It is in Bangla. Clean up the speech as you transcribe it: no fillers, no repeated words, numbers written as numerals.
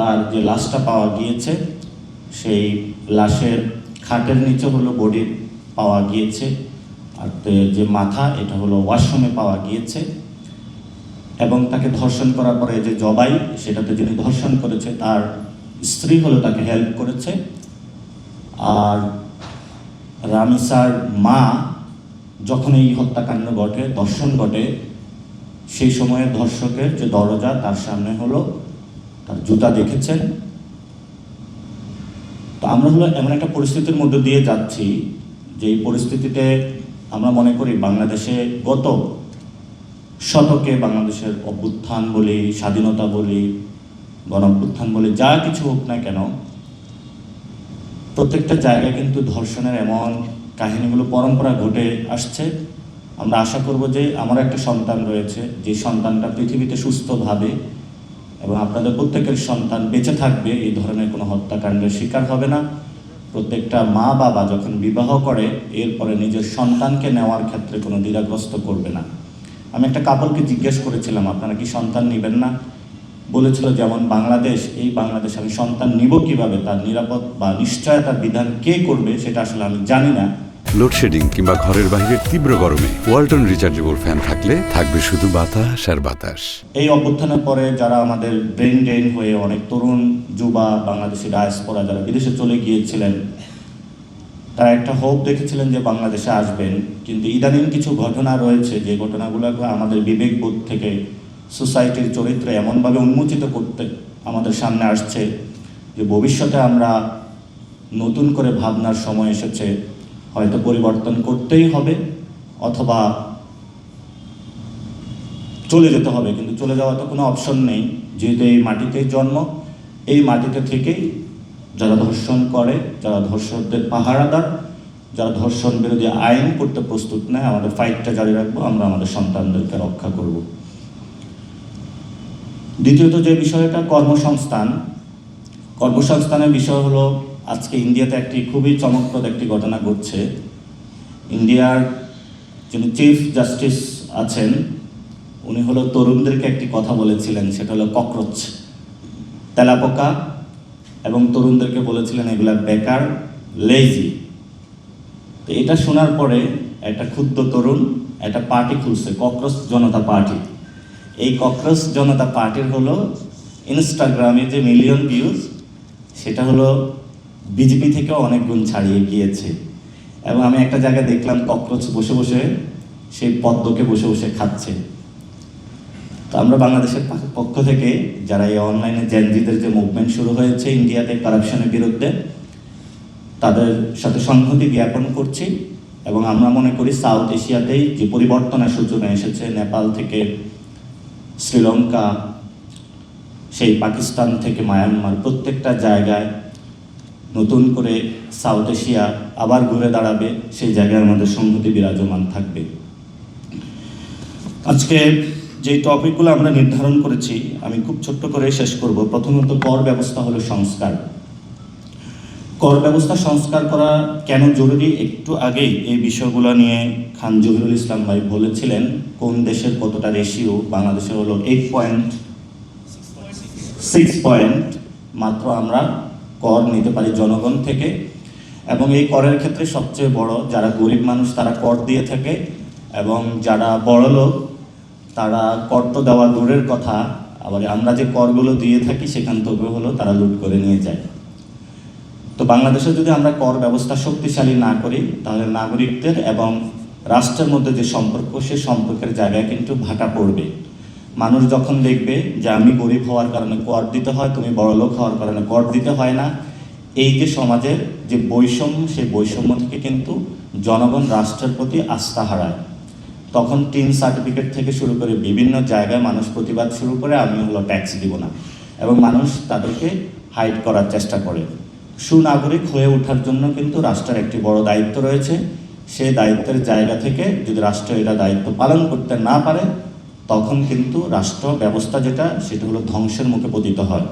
তার যে লাশটা পাওয়া গিয়েছে সেই লাশের খাটের নিচে হলো বডি পাওয়া গিয়েছে, আর যে মাথা এটা হলো ওয়াশরুমে পাওয়া গিয়েছে। এবং তাকে ধর্ষণ করার পরে যে জবাই, সেটাতে যিনি ধর্ষণ করেছে তার স্ত্রী হলো তাকে হেল্প করেছে। আর রামিসার মা যখন এই হত্যাকাণ্ড ঘটে, ধর্ষণ ঘটে, সেই সময়ে ধর্ষকের যে দরজা তার সামনে হলো তার জুতা দেখেছেন। তো আমরা হলো এমন একটা পরিস্থিতির মধ্যে দিয়ে যাচ্ছি যে এই পরিস্থিতিতে আমরা মনে করি বাংলাদেশে গত শতকে বাংলাদেশের অভ্যুত্থান বলি, স্বাধীনতা বলি, গণ অভ্যুত্থান বলি, যা কিছু হোক না কেন, প্রত্যেকটা জায়গায় কিন্তু ধর্ষণের এমন কাহিনীগুলো পরম্পরা ঘটে আসছে। আমরা আশা করব যে আমার একটা সন্তান রয়েছে, যে সন্তানটা পৃথিবীতে সুস্থভাবে এবং আপনাদের প্রত্যেকের সন্তান বেঁচে থাকবে, এই ধরনের কোনো হত্যাকাণ্ডের শিকার হবে না। প্রত্যেকটা মা বাবা যখন বিবাহ করে এরপরে নিজের সন্তানকে নেওয়ার ক্ষেত্রে কোনো দ্বিধাগ্রস্ত করবে না। আমি একটা কাপলকে জিজ্ঞেস করেছিলাম, আপনারা কি সন্তান নেবেন না? বলেছিল, যেমন বাংলাদেশ, এই বাংলাদেশ আমি সন্তান নিব কিভাবে, তার নিরাপদ বা নিশ্চয়তার বিধান কে করবে সেটা আসলে আমি জানি না। লোডশেডিং কিংবা ঘরের বাইরের তীব্র গরমে ওয়ালটন রিচার্জেবল ফ্যান থাকলে থাকবে শুধু বাতাস আর বাতাস। এই অভ্যুত্থানের পরে যারা আমাদের ব্রেন ড্রেন হয়ে অনেক তরুণ যুবা বাংলাদেশি ডায়াসপোরা যারা বিদেশে চলে গিয়েছিলেন, তারা একটা হোপ দেখেছিলেন যে বাংলাদেশে আসবেন। কিন্তু ইদানিং কিছু ঘটনা রয়েছে যে ঘটনাগুলো আমাদের বিবেকবোধ থেকে সোসাইটির চরিত্র এমনভাবে উন্মোচিত করতে আমাদের সামনে আসছে যে ভবিষ্যতে আমরা নতুন করে ভাবনার সময় এসেছে, হয়তো পরিবর্তন করতেই হবে অথবা চলে যেতে হবে। কিন্তু চলে যাওয়া তো কোনো অপশন নেই, যেহেতু এই মাটিতেই জন্ম, এই মাটিতে থেকেই যারা ধর্ষণ করে, যারা ধর্ষকদের পাহারাদার, যারা ধর্ষণ বিরোধী আইন করতে প্রস্তুত নেয়, আমাদের ফাইটটা জারি রাখবো, আমরা আমাদের সন্তানদেরকে রক্ষা করব। দ্বিতীয়ত যে বিষয়টা কর্মসংস্থান, কর্মসংস্থানের বিষয় হলো আজকে ইন্ডিয়াতে একটি খুবই চমকপ্রদ একটি ঘটনা ঘটছে। ইন্ডিয়ার যিনি চিফ জাস্টিস আছেন উনি হলো তরুণদেরকে একটি কথা বলেছিলেন, সেটা হলো ককরোচ, তেলাপোকা, এবং তরুণদেরকে বলেছিলেন এগুলা বেকার, লেজি। তো এটা শোনার পরে একটা ক্ষুদ্র তরুণ একটা পার্টি খুলছে, ককরোচ জনতা পার্টি। এই ককরোচ জনতা পার্টির হলো ইনস্টাগ্রামে যে মিলিয়ন ভিউজ, সেটা হলো বিজেপি থেকেও অনেক গুণ ছাড়িয়ে গিয়েছে। এবং আমি একটা জায়গায় দেখলাম ককরোচ বসে বসে সেই পদ্মকে বসে বসে খাচ্ছে। তো আমরা বাংলাদেশের পক্ষ থেকে যারা এই অনলাইনে জেনজিদের যে মুভমেন্ট শুরু হয়েছে ইন্ডিয়াতে কারাপশনের বিরুদ্ধে, তাদের সাথে সংহতি জ্ঞাপন করছি। এবং আমরা মনে করি সাউথ এশিয়াতেই যে পরিবর্তনের সূচনা এসেছে, নেপাল থেকে শ্রীলঙ্কা, সেই পাকিস্তান থেকে মায়ানমার, প্রত্যেকটা জায়গায় নতুন করে সাউথ এশিয়া আবার ঘুরে দাঁড়াবে, সেই জায়গায় আমাদের সংহতি বিরাজমান থাকবে। আজকে যে টপিকগুলো আমরা নির্ধারণ করেছি আমি খুব ছোট্ট করে শেষ করব। প্রথমত কর ব্যবস্থা হলো সংস্কার। কর ব্যবস্থা সংস্কার করা কেন জরুরি, একটু আগেই এই বিষয়গুলো নিয়ে খান জহিরুল ইসলাম ভাই বলেছিলেন কোন দেশের কতটা রেশিও, বাংলাদেশে হলো 8.6 পয়েন্ট মাত্র আমরা কর নিতে পারি জনগণ থেকে। এবং এই করের ক্ষেত্রে সবচেয়ে বড় যারা গরিব মানুষ তারা কর দিয়ে থাকে, এবং যারা বড় লোক তারা কর তো দেওয়া দূরের কথা, আবার আমরা যে করগুলো দিয়ে থাকি সেখান থেকে হলো তারা লুট করে নিয়ে যায়। তো বাংলাদেশে যদি আমরা কর ব্যবস্থা শক্তিশালী না করি তাহলে নাগরিকদের এবং রাষ্ট্রের মধ্যে যে সম্পর্ক, সে সম্পর্কের জায়গায় কিন্তু ভাটা পড়বে। মানুষ যখন দেখবে যে আমি গরিব হওয়ার কারণে কর দিতে হয়, তুমি বড়লোক হওয়ার কারণে কর দিতে হয় না, এই যে সমাজের যে বৈষম্য, সেই বৈষম্য থেকে কিন্তু জনগণ রাষ্ট্রের প্রতি আস্থা হারায়। তখন টিন সার্টিফিকেট থেকে শুরু করে বিভিন্ন জায়গায় মানুষ প্রতিবাদ শুরু করে আমি হলো ট্যাক্স দিব না, এবং মানুষ তাদেরকে হাইড করার চেষ্টা করে। সুনাগরিক হয়ে ওঠার জন্য কিন্তু রাষ্ট্রের একটি বড় দায়িত্ব রয়েছে। সেই দায়িত্বের জায়গা থেকে যদি রাষ্ট্র এটা দায়িত্ব পালন করতে না পারে তখন কিন্তু রাষ্ট্র ব্যবস্থা যেটা সেটা হলো ধ্বংসের মুখে পতিত হয়।